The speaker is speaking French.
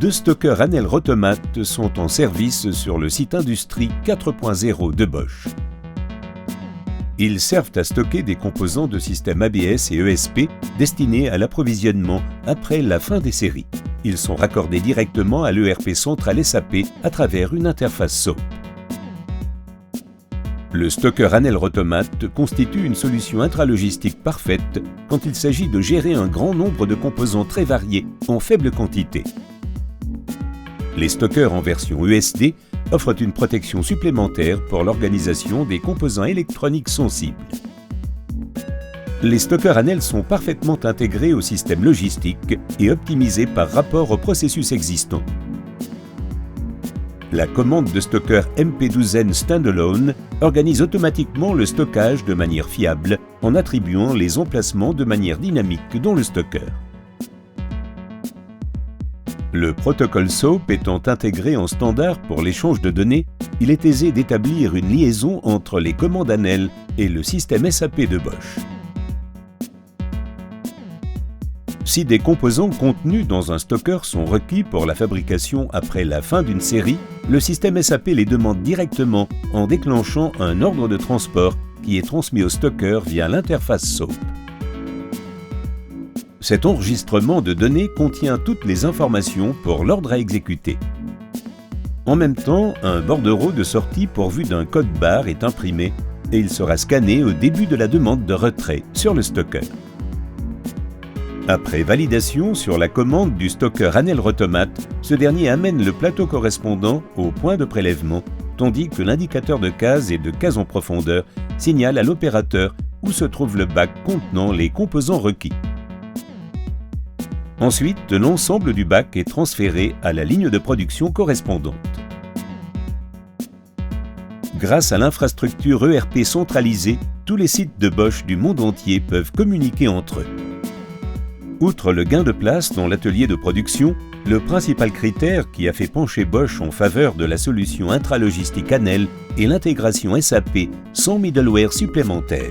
2 stockers Anel Rotomat sont en service sur le site Industrie 4.0 de Bosch. Ils servent à stocker des composants de systèmes ABS et ESP destinés à l'approvisionnement après la fin des séries. Ils sont raccordés directement à l'ERP central SAP à travers une interface SOAP. Le stocker Anel Rotomat constitue une solution intralogistique parfaite quand il s'agit de gérer un grand nombre de composants très variés en faible quantité. Les stockers en version USD offrent une protection supplémentaire pour l'organisation des composants électroniques sensibles. Les stockers Anel sont parfaitement intégrés au système logistique et optimisés par rapport au processus existant. La commande de stocker MP12N Standalone organise automatiquement le stockage de manière fiable en attribuant les emplacements de manière dynamique dans le stocker. Le protocole SOAP étant intégré en standard pour l'échange de données, il est aisé d'établir une liaison entre les commandes Anel et le système SAP de Bosch. Si des composants contenus dans un stocker sont requis pour la fabrication après la fin d'une série, le système SAP les demande directement en déclenchant un ordre de transport qui est transmis au stocker via l'interface SOAP. Cet enregistrement de données contient toutes les informations pour l'ordre à exécuter. En même temps, un bordereau de sortie pourvu d'un code barre est imprimé et il sera scanné au début de la demande de retrait sur le stocker. Après validation sur la commande du stocker Anel Rotomat, ce dernier amène le plateau correspondant au point de prélèvement, tandis que l'indicateur de case et de case en profondeur signale à l'opérateur où se trouve le bac contenant les composants requis. Ensuite, l'ensemble du bac est transféré à la ligne de production correspondante. Grâce à l'infrastructure ERP centralisée, tous les sites de Bosch du monde entier peuvent communiquer entre eux. Outre le gain de place dans l'atelier de production, le principal critère qui a fait pencher Bosch en faveur de la solution intralogistique Anel est l'intégration SAP sans middleware supplémentaire.